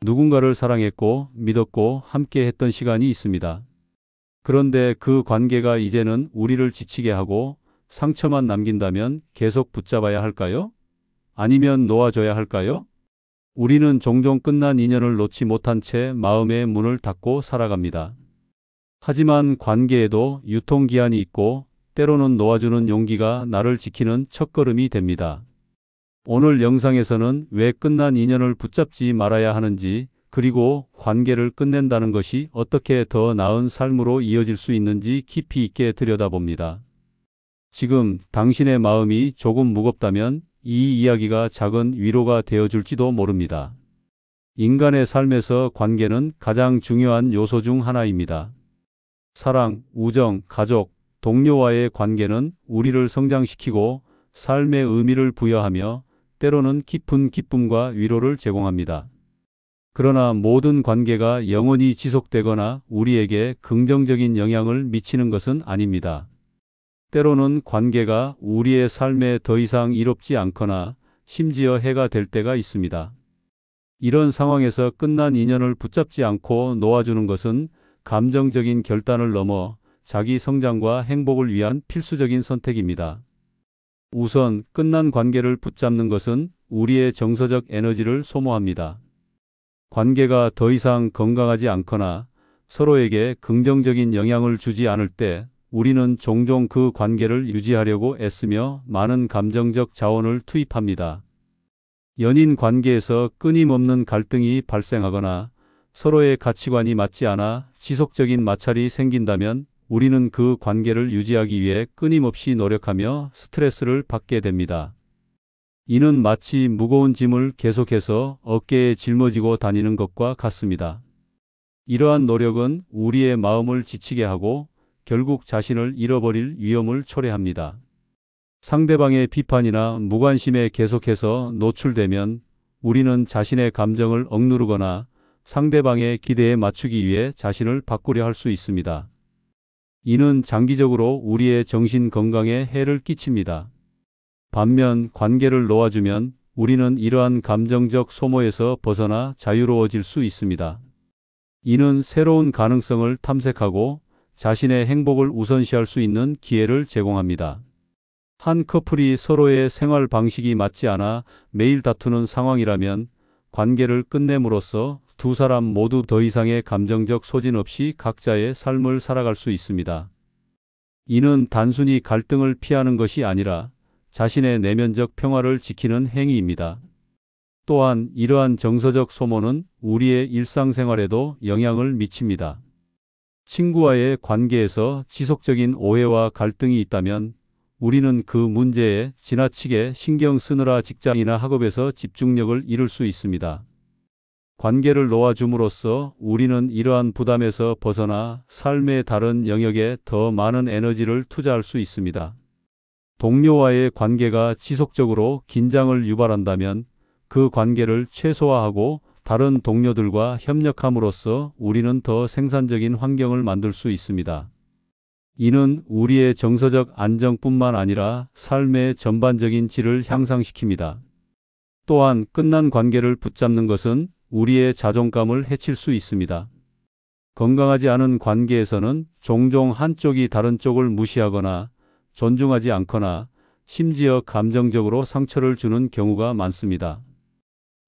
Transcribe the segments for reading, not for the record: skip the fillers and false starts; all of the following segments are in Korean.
누군가를 사랑했고 믿었고 함께 했던 시간이 있습니다. 그런데 그 관계가 이제는 우리를 지치게 하고 상처만 남긴다면 계속 붙잡아야 할까요? 아니면 놓아줘야 할까요? 우리는 종종 끝난 인연을 놓지 못한 채 마음의 문을 닫고 살아갑니다. 하지만 관계에도 유통기한이 있고 때로는 놓아주는 용기가 나를 지키는 첫걸음이 됩니다. 오늘 영상에서는 왜 끝난 인연을 붙잡지 말아야 하는지, 그리고 관계를 끝낸다는 것이 어떻게 더 나은 삶으로 이어질 수 있는지 깊이 있게 들여다봅니다. 지금 당신의 마음이 조금 무겁다면 이 이야기가 작은 위로가 되어줄지도 모릅니다. 인간의 삶에서 관계는 가장 중요한 요소 중 하나입니다. 사랑, 우정, 가족, 동료와의 관계는 우리를 성장시키고 삶의 의미를 부여하며 때로는 깊은 기쁨과 위로를 제공합니다. 그러나 모든 관계가 영원히 지속되거나 우리에게 긍정적인 영향을 미치는 것은 아닙니다. 때로는 관계가 우리의 삶에 더 이상 이롭지 않거나 심지어 해가 될 때가 있습니다. 이런 상황에서 끝난 인연을 붙잡지 않고 놓아주는 것은 감정적인 결단을 넘어 자기 성장과 행복을 위한 필수적인 선택입니다. 우선 끝난 관계를 붙잡는 것은 우리의 정서적 에너지를 소모합니다. 관계가 더 이상 건강하지 않거나 서로에게 긍정적인 영향을 주지 않을 때 우리는 종종 그 관계를 유지하려고 애쓰며 많은 감정적 자원을 투입합니다. 연인 관계에서 끊임없는 갈등이 발생하거나 서로의 가치관이 맞지 않아 지속적인 마찰이 생긴다면 우리는 그 관계를 유지하기 위해 끊임없이 노력하며 스트레스를 받게 됩니다. 이는 마치 무거운 짐을 계속해서 어깨에 짊어지고 다니는 것과 같습니다. 이러한 노력은 우리의 마음을 지치게 하고 결국 자신을 잃어버릴 위험을 초래합니다. 상대방의 비판이나 무관심에 계속해서 노출되면 우리는 자신의 감정을 억누르거나 상대방의 기대에 맞추기 위해 자신을 바꾸려 할 수 있습니다. 이는 장기적으로 우리의 정신 건강에 해를 끼칩니다. 반면 관계를 놓아주면 우리는 이러한 감정적 소모에서 벗어나 자유로워질 수 있습니다. 이는 새로운 가능성을 탐색하고 자신의 행복을 우선시할 수 있는 기회를 제공합니다. 한 커플이 서로의 생활 방식이 맞지 않아 매일 다투는 상황이라면 관계를 끝냄으로써 두 사람 모두 더 이상의 감정적 소진 없이 각자의 삶을 살아갈 수 있습니다. 이는 단순히 갈등을 피하는 것이 아니라 자신의 내면적 평화를 지키는 행위입니다. 또한 이러한 정서적 소모는 우리의 일상생활에도 영향을 미칩니다. 친구와의 관계에서 지속적인 오해와 갈등이 있다면 우리는 그 문제에 지나치게 신경 쓰느라 직장이나 학업에서 집중력을 잃을 수 있습니다. 관계를 놓아줌으로써 우리는 이러한 부담에서 벗어나 삶의 다른 영역에 더 많은 에너지를 투자할 수 있습니다. 동료와의 관계가 지속적으로 긴장을 유발한다면 그 관계를 최소화하고 다른 동료들과 협력함으로써 우리는 더 생산적인 환경을 만들 수 있습니다. 이는 우리의 정서적 안정뿐만 아니라 삶의 전반적인 질을 향상시킵니다. 또한 끝난 관계를 붙잡는 것은 우리의 자존감을 해칠 수 있습니다. 건강하지 않은 관계에서는 종종 한쪽이 다른 쪽을 무시하거나 존중하지 않거나 심지어 감정적으로 상처를 주는 경우가 많습니다.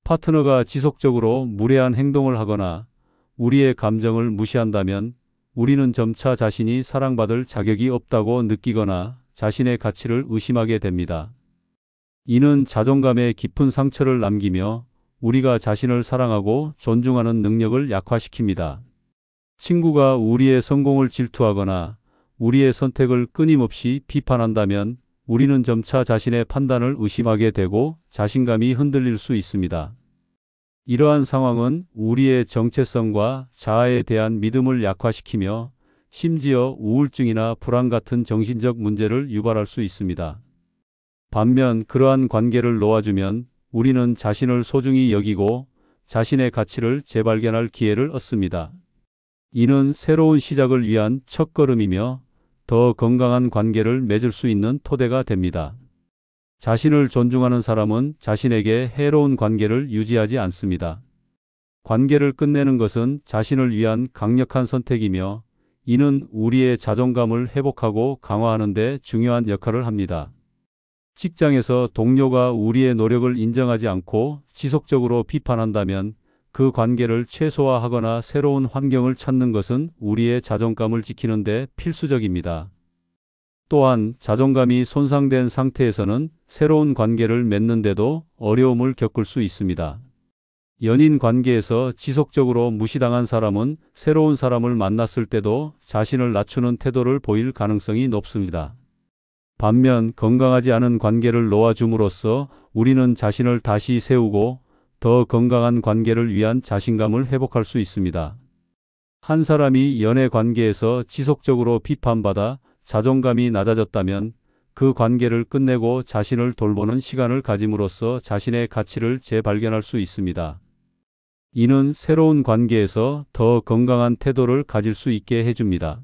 파트너가 지속적으로 무례한 행동을 하거나 우리의 감정을 무시한다면 우리는 점차 자신이 사랑받을 자격이 없다고 느끼거나 자신의 가치를 의심하게 됩니다. 이는 자존감에 깊은 상처를 남기며 우리가 자신을 사랑하고 존중하는 능력을 약화시킵니다. 친구가 우리의 성공을 질투하거나 우리의 선택을 끊임없이 비판한다면 우리는 점차 자신의 판단을 의심하게 되고 자신감이 흔들릴 수 있습니다. 이러한 상황은 우리의 정체성과 자아에 대한 믿음을 약화시키며 심지어 우울증이나 불안 같은 정신적 문제를 유발할 수 있습니다. 반면 그러한 관계를 놓아주면 우리는 자신을 소중히 여기고 자신의 가치를 재발견할 기회를 얻습니다. 이는 새로운 시작을 위한 첫걸음이며 더 건강한 관계를 맺을 수 있는 토대가 됩니다. 자신을 존중하는 사람은 자신에게 해로운 관계를 유지하지 않습니다. 관계를 끝내는 것은 자신을 위한 강력한 선택이며 이는 우리의 자존감을 회복하고 강화하는 데 중요한 역할을 합니다. 직장에서 동료가 우리의 노력을 인정하지 않고 지속적으로 비판한다면 그 관계를 최소화하거나 새로운 환경을 찾는 것은 우리의 자존감을 지키는 데 필수적입니다. 또한 자존감이 손상된 상태에서는 새로운 관계를 맺는데도 어려움을 겪을 수 있습니다. 연인 관계에서 지속적으로 무시당한 사람은 새로운 사람을 만났을 때도 자신을 낮추는 태도를 보일 가능성이 높습니다. 반면 건강하지 않은 관계를 놓아줌으로써 우리는 자신을 다시 세우고 더 건강한 관계를 위한 자신감을 회복할 수 있습니다. 한 사람이 연애 관계에서 지속적으로 비판받아 자존감이 낮아졌다면 그 관계를 끝내고 자신을 돌보는 시간을 가짐으로써 자신의 가치를 재발견할 수 있습니다. 이는 새로운 관계에서 더 건강한 태도를 가질 수 있게 해줍니다.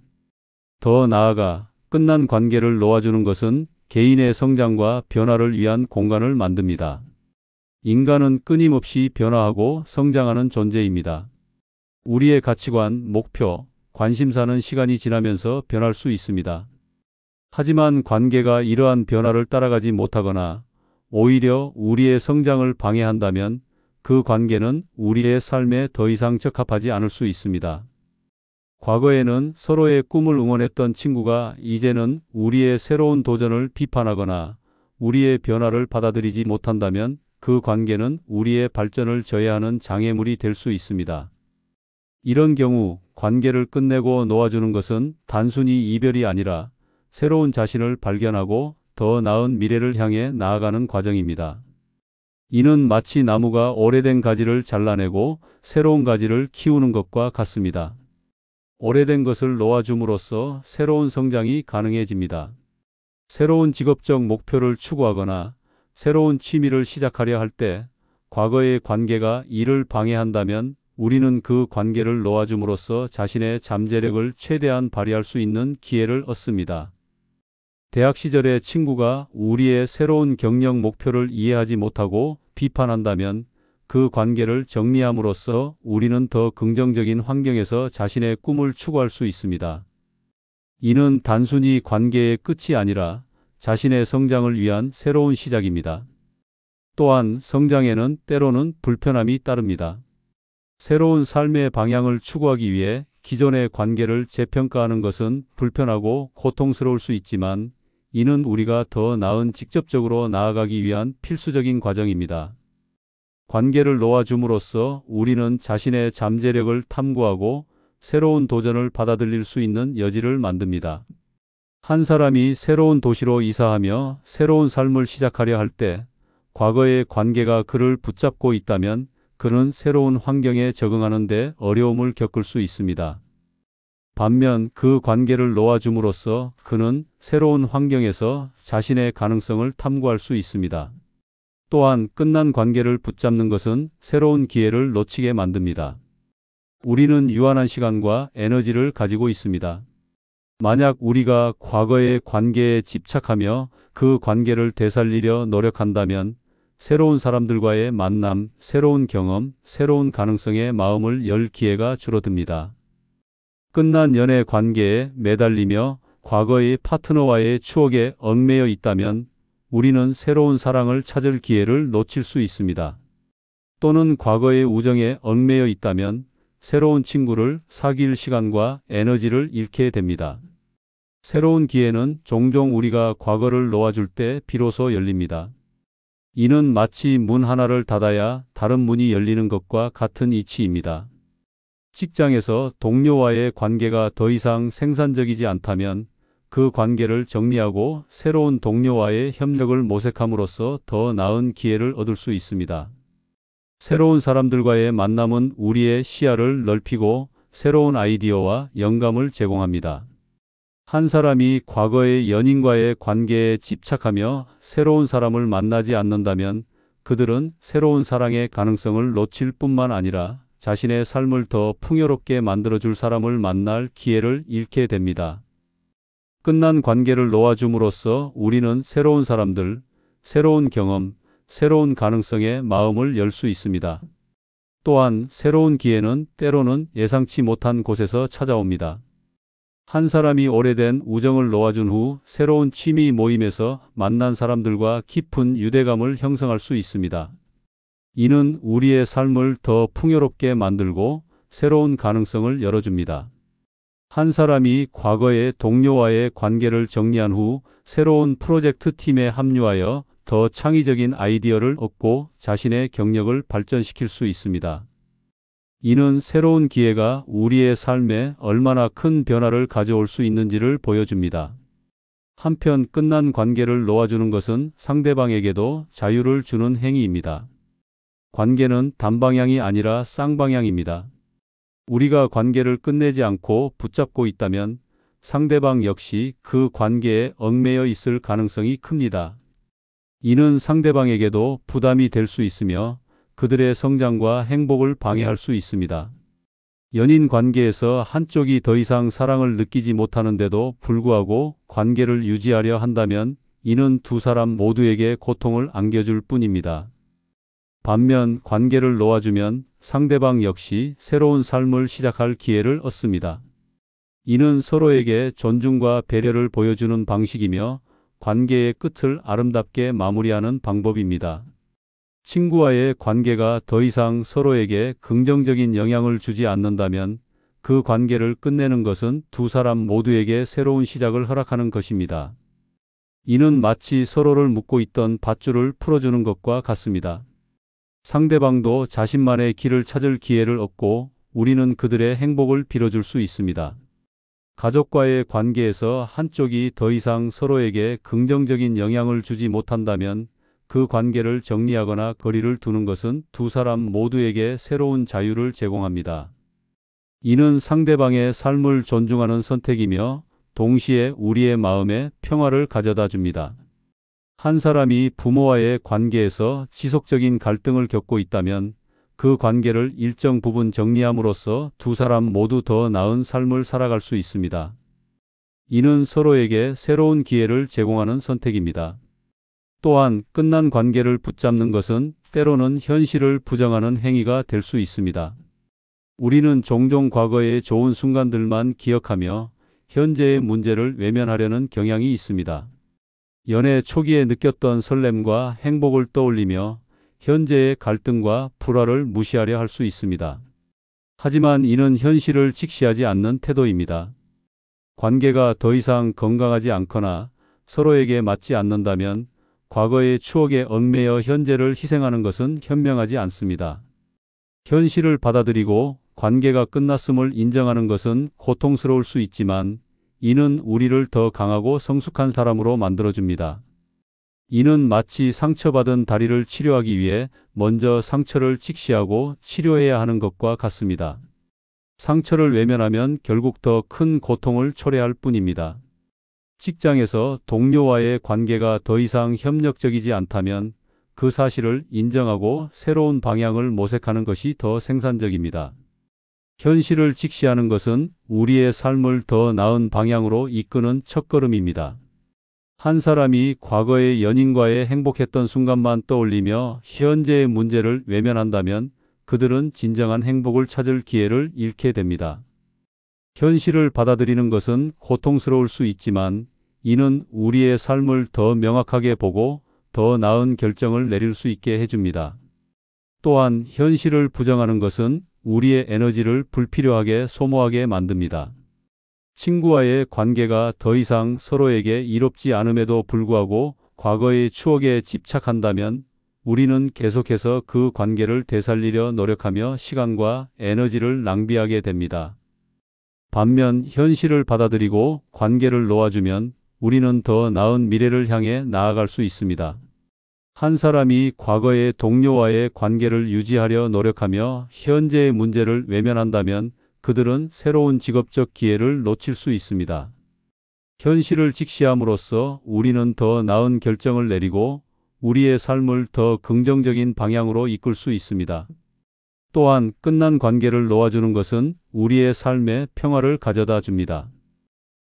더 나아가 끝난 관계를 놓아주는 것은 개인의 성장과 변화를 위한 공간을 만듭니다. 인간은 끊임없이 변화하고 성장하는 존재입니다. 우리의 가치관, 목표, 관심사는 시간이 지나면서 변할 수 있습니다. 하지만 관계가 이러한 변화를 따라가지 못하거나 오히려 우리의 성장을 방해한다면 그 관계는 우리의 삶에 더 이상 적합하지 않을 수 있습니다. 과거에는 서로의 꿈을 응원했던 친구가 이제는 우리의 새로운 도전을 비판하거나 우리의 변화를 받아들이지 못한다면 그 관계는 우리의 발전을 저해하는 장애물이 될 수 있습니다. 이런 경우 관계를 끝내고 놓아주는 것은 단순히 이별이 아니라 새로운 자신을 발견하고 더 나은 미래를 향해 나아가는 과정입니다. 이는 마치 나무가 오래된 가지를 잘라내고 새로운 가지를 키우는 것과 같습니다. 오래된 것을 놓아줌으로써 새로운 성장이 가능해집니다. 새로운 직업적 목표를 추구하거나 새로운 취미를 시작하려 할 때 과거의 관계가 이를 방해한다면 우리는 그 관계를 놓아줌으로써 자신의 잠재력을 최대한 발휘할 수 있는 기회를 얻습니다. 대학 시절의 친구가 우리의 새로운 경력 목표를 이해하지 못하고 비판한다면 그 관계를 정리함으로써 우리는 더 긍정적인 환경에서 자신의 꿈을 추구할 수 있습니다. 이는 단순히 관계의 끝이 아니라 자신의 성장을 위한 새로운 시작입니다. 또한 성장에는 때로는 불편함이 따릅니다. 새로운 삶의 방향을 추구하기 위해 기존의 관계를 재평가하는 것은 불편하고 고통스러울 수 있지만 이는 우리가 더 나은 직접적으로 나아가기 위한 필수적인 과정입니다. 관계를 놓아줌으로써 우리는 자신의 잠재력을 탐구하고 새로운 도전을 받아들일 수 있는 여지를 만듭니다. 한 사람이 새로운 도시로 이사하며 새로운 삶을 시작하려 할 때 과거의 관계가 그를 붙잡고 있다면 그는 새로운 환경에 적응하는 데 어려움을 겪을 수 있습니다. 반면 그 관계를 놓아줌으로써 그는 새로운 환경에서 자신의 가능성을 탐구할 수 있습니다. 또한 끝난 관계를 붙잡는 것은 새로운 기회를 놓치게 만듭니다. 우리는 유한한 시간과 에너지를 가지고 있습니다. 만약 우리가 과거의 관계에 집착하며 그 관계를 되살리려 노력한다면 새로운 사람들과의 만남, 새로운 경험, 새로운 가능성에 마음을 열 기회가 줄어듭니다. 끝난 연애 관계에 매달리며 과거의 파트너와의 추억에 얽매여 있다면 우리는 새로운 사랑을 찾을 기회를 놓칠 수 있습니다. 또는 과거의 우정에 얽매여 있다면 새로운 친구를 사귈 시간과 에너지를 잃게 됩니다. 새로운 기회는 종종 우리가 과거를 놓아줄 때 비로소 열립니다. 이는 마치 문 하나를 닫아야 다른 문이 열리는 것과 같은 이치입니다. 직장에서 동료와의 관계가 더 이상 생산적이지 않다면 그 관계를 정리하고 새로운 동료와의 협력을 모색함으로써 더 나은 기회를 얻을 수 있습니다. 새로운 사람들과의 만남은 우리의 시야를 넓히고 새로운 아이디어와 영감을 제공합니다. 한 사람이 과거의 연인과의 관계에 집착하며 새로운 사람을 만나지 않는다면 그들은 새로운 사랑의 가능성을 놓칠 뿐만 아니라 자신의 삶을 더 풍요롭게 만들어줄 사람을 만날 기회를 잃게 됩니다. 끝난 관계를 놓아줌으로써 우리는 새로운 사람들, 새로운 경험, 새로운 가능성에 마음을 열 수 있습니다. 또한 새로운 기회는 때로는 예상치 못한 곳에서 찾아옵니다. 한 사람이 오래된 우정을 놓아준 후 새로운 취미 모임에서 만난 사람들과 깊은 유대감을 형성할 수 있습니다. 이는 우리의 삶을 더 풍요롭게 만들고 새로운 가능성을 열어줍니다. 한 사람이 과거의 동료와의 관계를 정리한 후 새로운 프로젝트 팀에 합류하여 더 창의적인 아이디어를 얻고 자신의 경력을 발전시킬 수 있습니다. 이는 새로운 기회가 우리의 삶에 얼마나 큰 변화를 가져올 수 있는지를 보여줍니다. 한편 끝난 관계를 놓아주는 것은 상대방에게도 자유를 주는 행위입니다. 관계는 단방향이 아니라 쌍방향입니다. 우리가 관계를 끝내지 않고 붙잡고 있다면 상대방 역시 그 관계에 얽매여 있을 가능성이 큽니다. 이는 상대방에게도 부담이 될 수 있으며 그들의 성장과 행복을 방해할 수 있습니다. 연인 관계에서 한쪽이 더 이상 사랑을 느끼지 못하는데도 불구하고 관계를 유지하려 한다면 이는 두 사람 모두에게 고통을 안겨줄 뿐입니다. 반면 관계를 놓아주면 상대방 역시 새로운 삶을 시작할 기회를 얻습니다. 이는 서로에게 존중과 배려를 보여주는 방식이며 관계의 끝을 아름답게 마무리하는 방법입니다. 친구와의 관계가 더 이상 서로에게 긍정적인 영향을 주지 않는다면 그 관계를 끝내는 것은 두 사람 모두에게 새로운 시작을 허락하는 것입니다. 이는 마치 서로를 묶고 있던 밧줄을 풀어주는 것과 같습니다. 상대방도 자신만의 길을 찾을 기회를 얻고 우리는 그들의 행복을 빌어줄 수 있습니다. 가족과의 관계에서 한쪽이 더 이상 서로에게 긍정적인 영향을 주지 못한다면 그 관계를 정리하거나 거리를 두는 것은 두 사람 모두에게 새로운 자유를 제공합니다. 이는 상대방의 삶을 존중하는 선택이며 동시에 우리의 마음에 평화를 가져다 줍니다. 한 사람이 부모와의 관계에서 지속적인 갈등을 겪고 있다면 그 관계를 일정 부분 정리함으로써 두 사람 모두 더 나은 삶을 살아갈 수 있습니다. 이는 서로에게 새로운 기회를 제공하는 선택입니다. 또한 끝난 관계를 붙잡는 것은 때로는 현실을 부정하는 행위가 될 수 있습니다. 우리는 종종 과거의 좋은 순간들만 기억하며 현재의 문제를 외면하려는 경향이 있습니다. 연애 초기에 느꼈던 설렘과 행복을 떠올리며 현재의 갈등과 불화를 무시하려 할 수 있습니다. 하지만 이는 현실을 직시하지 않는 태도입니다. 관계가 더 이상 건강하지 않거나 서로에게 맞지 않는다면 과거의 추억에 얽매여 현재를 희생하는 것은 현명하지 않습니다. 현실을 받아들이고 관계가 끝났음을 인정하는 것은 고통스러울 수 있지만 이는 우리를 더 강하고 성숙한 사람으로 만들어줍니다. 이는 마치 상처받은 다리를 치료하기 위해 먼저 상처를 직시하고 치료해야 하는 것과 같습니다. 상처를 외면하면 결국 더 큰 고통을 초래할 뿐입니다. 직장에서 동료와의 관계가 더 이상 협력적이지 않다면 그 사실을 인정하고 새로운 방향을 모색하는 것이 더 생산적입니다. 현실을 직시하는 것은 우리의 삶을 더 나은 방향으로 이끄는 첫걸음입니다. 한 사람이 과거의 연인과의 행복했던 순간만 떠올리며 현재의 문제를 외면한다면 그들은 진정한 행복을 찾을 기회를 잃게 됩니다. 현실을 받아들이는 것은 고통스러울 수 있지만 이는 우리의 삶을 더 명확하게 보고 더 나은 결정을 내릴 수 있게 해줍니다. 또한 현실을 부정하는 것은 우리의 에너지를 불필요하게 소모하게 만듭니다. 친구와의 관계가 더 이상 서로에게 이롭지 않음에도 불구하고 과거의 추억에 집착한다면 우리는 계속해서 그 관계를 되살리려 노력하며 시간과 에너지를 낭비하게 됩니다. 반면 현실을 받아들이고 관계를 놓아주면 우리는 더 나은 미래를 향해 나아갈 수 있습니다. 한 사람이 과거의 동료와의 관계를 유지하려 노력하며 현재의 문제를 외면한다면 그들은 새로운 직업적 기회를 놓칠 수 있습니다. 현실을 직시함으로써 우리는 더 나은 결정을 내리고 우리의 삶을 더 긍정적인 방향으로 이끌 수 있습니다. 또한 끝난 관계를 놓아주는 것은 우리의 삶에 평화를 가져다 줍니다.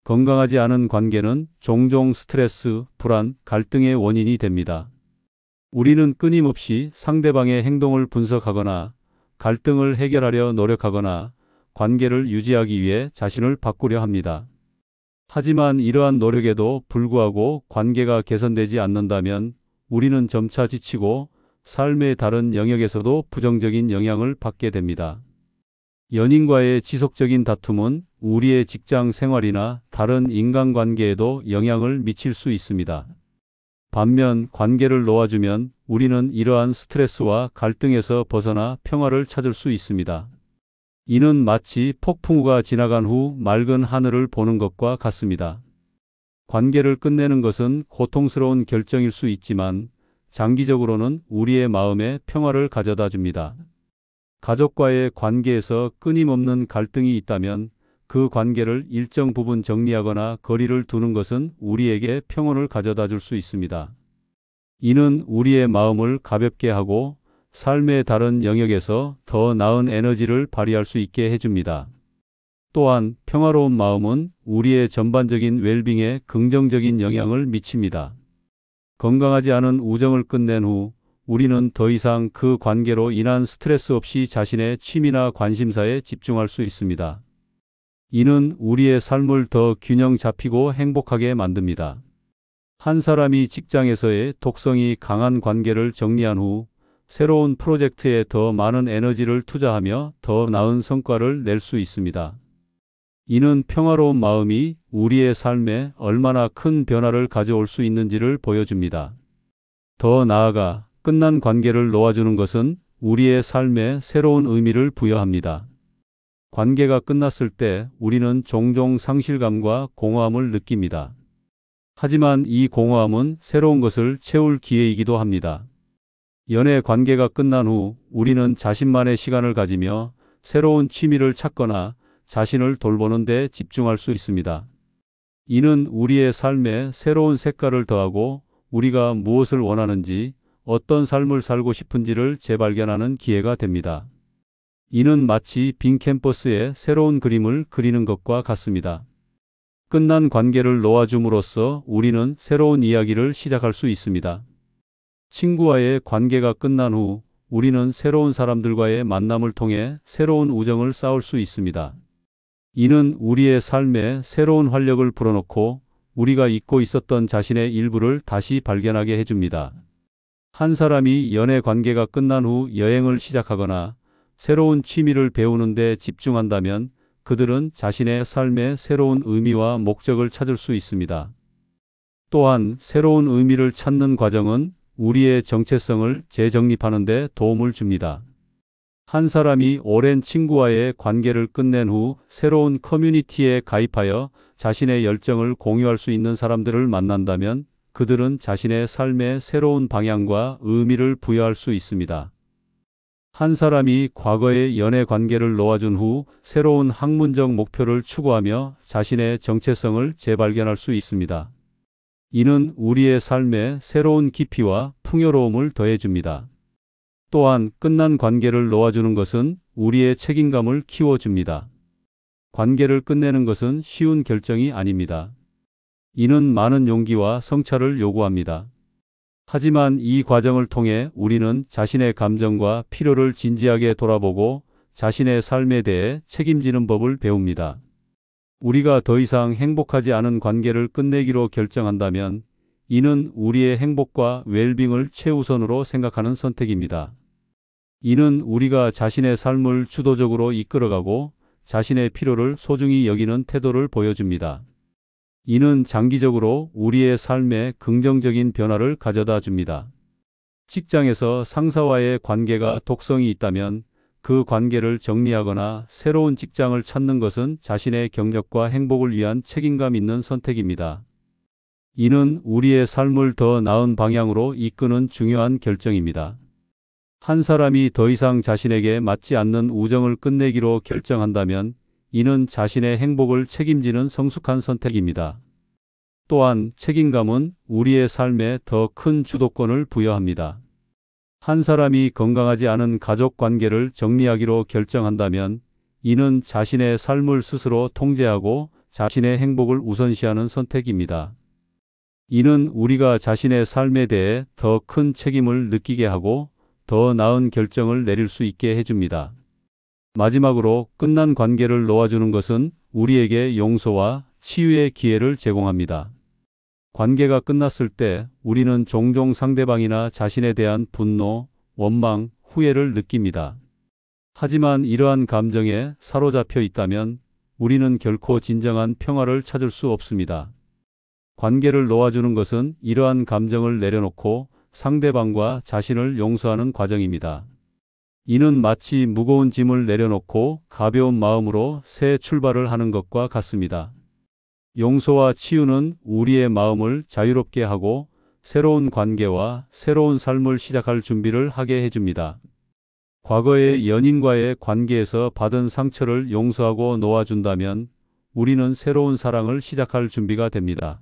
건강하지 않은 관계는 종종 스트레스, 불안, 갈등의 원인이 됩니다. 우리는 끊임없이 상대방의 행동을 분석하거나 갈등을 해결하려 노력하거나 관계를 유지하기 위해 자신을 바꾸려 합니다. 하지만 이러한 노력에도 불구하고 관계가 개선되지 않는다면 우리는 점차 지치고 삶의 다른 영역에서도 부정적인 영향을 받게 됩니다. 연인과의 지속적인 다툼은 우리의 직장 생활이나 다른 인간관계에도 영향을 미칠 수 있습니다. 반면 관계를 놓아주면 우리는 이러한 스트레스와 갈등에서 벗어나 평화를 찾을 수 있습니다. 이는 마치 폭풍우가 지나간 후 맑은 하늘을 보는 것과 같습니다. 관계를 끝내는 것은 고통스러운 결정일 수 있지만 장기적으로는 우리의 마음에 평화를 가져다 줍니다. 가족과의 관계에서 끊임없는 갈등이 있다면 그 관계를 일정 부분 정리하거나 거리를 두는 것은 우리에게 평온을 가져다 줄 수 있습니다. 이는 우리의 마음을 가볍게 하고 삶의 다른 영역에서 더 나은 에너지를 발휘할 수 있게 해줍니다. 또한 평화로운 마음은 우리의 전반적인 웰빙에 긍정적인 영향을 미칩니다. 건강하지 않은 우정을 끝낸 후 우리는 더 이상 그 관계로 인한 스트레스 없이 자신의 취미나 관심사에 집중할 수 있습니다. 이는 우리의 삶을 더 균형 잡히고 행복하게 만듭니다. 한 사람이 직장에서의 독성이 강한 관계를 정리한 후 새로운 프로젝트에 더 많은 에너지를 투자하며 더 나은 성과를 낼 수 있습니다. 이는 평화로운 마음이 우리의 삶에 얼마나 큰 변화를 가져올 수 있는지를 보여줍니다. 더 나아가 끝난 관계를 놓아주는 것은 우리의 삶에 새로운 의미를 부여합니다. 관계가 끝났을 때 우리는 종종 상실감과 공허함을 느낍니다. 하지만 이 공허함은 새로운 것을 채울 기회이기도 합니다. 연애 관계가 끝난 후 우리는 자신만의 시간을 가지며 새로운 취미를 찾거나 자신을 돌보는 데 집중할 수 있습니다. 이는 우리의 삶에 새로운 색깔을 더하고 우리가 무엇을 원하는지, 어떤 삶을 살고 싶은지를 재발견하는 기회가 됩니다. 이는 마치 빈 캔버스에 새로운 그림을 그리는 것과 같습니다. 끝난 관계를 놓아줌으로써 우리는 새로운 이야기를 시작할 수 있습니다. 친구와의 관계가 끝난 후 우리는 새로운 사람들과의 만남을 통해 새로운 우정을 쌓을 수 있습니다. 이는 우리의 삶에 새로운 활력을 불어넣고 우리가 잊고 있었던 자신의 일부를 다시 발견하게 해줍니다. 한 사람이 연애 관계가 끝난 후 여행을 시작하거나 새로운 취미를 배우는 데 집중한다면 그들은 자신의 삶에 새로운 의미와 목적을 찾을 수 있습니다. 또한 새로운 의미를 찾는 과정은 우리의 정체성을 재정립하는 데 도움을 줍니다. 한 사람이 오랜 친구와의 관계를 끝낸 후 새로운 커뮤니티에 가입하여 자신의 열정을 공유할 수 있는 사람들을 만난다면 그들은 자신의 삶에 새로운 방향과 의미를 부여할 수 있습니다. 한 사람이 과거의 연애 관계를 놓아준 후 새로운 학문적 목표를 추구하며 자신의 정체성을 재발견할 수 있습니다. 이는 우리의 삶에 새로운 깊이와 풍요로움을 더해줍니다. 또한 끝난 관계를 놓아주는 것은 우리의 책임감을 키워줍니다. 관계를 끝내는 것은 쉬운 결정이 아닙니다. 이는 많은 용기와 성찰을 요구합니다. 하지만 이 과정을 통해 우리는 자신의 감정과 필요를 진지하게 돌아보고 자신의 삶에 대해 책임지는 법을 배웁니다. 우리가 더 이상 행복하지 않은 관계를 끝내기로 결정한다면 이는 우리의 행복과 웰빙을 최우선으로 생각하는 선택입니다. 이는 우리가 자신의 삶을 주도적으로 이끌어가고 자신의 필요를 소중히 여기는 태도를 보여줍니다. 이는 장기적으로 우리의 삶에 긍정적인 변화를 가져다 줍니다. 직장에서 상사와의 관계가 독성이 있다면 그 관계를 정리하거나 새로운 직장을 찾는 것은 자신의 경력과 행복을 위한 책임감 있는 선택입니다. 이는 우리의 삶을 더 나은 방향으로 이끄는 중요한 결정입니다. 한 사람이 더 이상 자신에게 맞지 않는 우정을 끝내기로 결정한다면 이는 자신의 행복을 책임지는 성숙한 선택입니다. 또한 책임감은 우리의 삶에 더 큰 주도권을 부여합니다. 한 사람이 건강하지 않은 가족 관계를 정리하기로 결정한다면 이는 자신의 삶을 스스로 통제하고 자신의 행복을 우선시하는 선택입니다. 이는 우리가 자신의 삶에 대해 더 큰 책임을 느끼게 하고 더 나은 결정을 내릴 수 있게 해줍니다. 마지막으로 끝난 관계를 놓아주는 것은 우리에게 용서와 치유의 기회를 제공합니다. 관계가 끝났을 때 우리는 종종 상대방이나 자신에 대한 분노, 원망, 후회를 느낍니다. 하지만 이러한 감정에 사로잡혀 있다면 우리는 결코 진정한 평화를 찾을 수 없습니다. 관계를 놓아주는 것은 이러한 감정을 내려놓고 상대방과 자신을 용서하는 과정입니다. 이는 마치 무거운 짐을 내려놓고 가벼운 마음으로 새 출발을 하는 것과 같습니다. 용서와 치유는 우리의 마음을 자유롭게 하고 새로운 관계와 새로운 삶을 시작할 준비를 하게 해줍니다. 과거의 연인과의 관계에서 받은 상처를 용서하고 놓아준다면 우리는 새로운 사랑을 시작할 준비가 됩니다.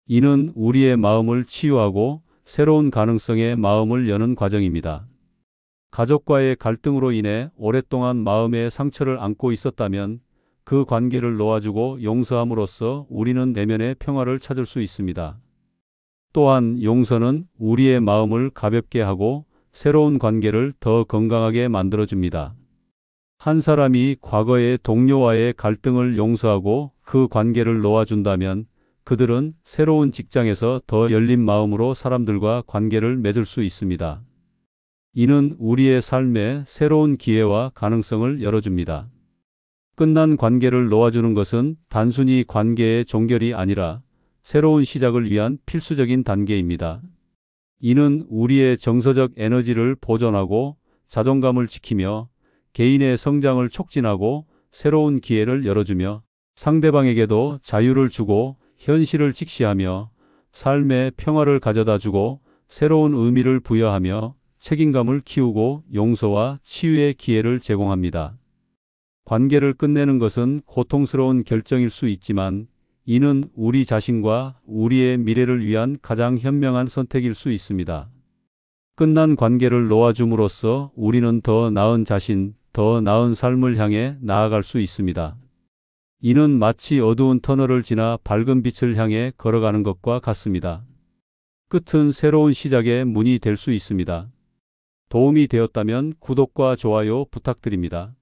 이는 우리의 마음을 치유하고 새로운 가능성의 마음을 여는 과정입니다. 가족과의 갈등으로 인해 오랫동안 마음의 상처를 안고 있었다면 그 관계를 놓아주고 용서함으로써 우리는 내면의 평화를 찾을 수 있습니다. 또한 용서는 우리의 마음을 가볍게 하고 새로운 관계를 더 건강하게 만들어줍니다. 한 사람이 과거의 동료와의 갈등을 용서하고 그 관계를 놓아준다면 그들은 새로운 직장에서 더 열린 마음으로 사람들과 관계를 맺을 수 있습니다. 이는 우리의 삶에 새로운 기회와 가능성을 열어줍니다. 끝난 관계를 놓아주는 것은 단순히 관계의 종결이 아니라 새로운 시작을 위한 필수적인 단계입니다. 이는 우리의 정서적 에너지를 보존하고 자존감을 지키며 개인의 성장을 촉진하고 새로운 기회를 열어주며 상대방에게도 자유를 주고 현실을 직시하며 삶의 평화를 가져다 주고 새로운 의미를 부여하며 책임감을 키우고 용서와 치유의 기회를 제공합니다. 관계를 끝내는 것은 고통스러운 결정일 수 있지만 이는 우리 자신과 우리의 미래를 위한 가장 현명한 선택일 수 있습니다. 끝난 관계를 놓아줌으로써 우리는 더 나은 자신, 더 나은 삶을 향해 나아갈 수 있습니다. 이는 마치 어두운 터널을 지나 밝은 빛을 향해 걸어가는 것과 같습니다. 끝은 새로운 시작의 문이 될 수 있습니다. 도움이 되었다면 구독과 좋아요 부탁드립니다.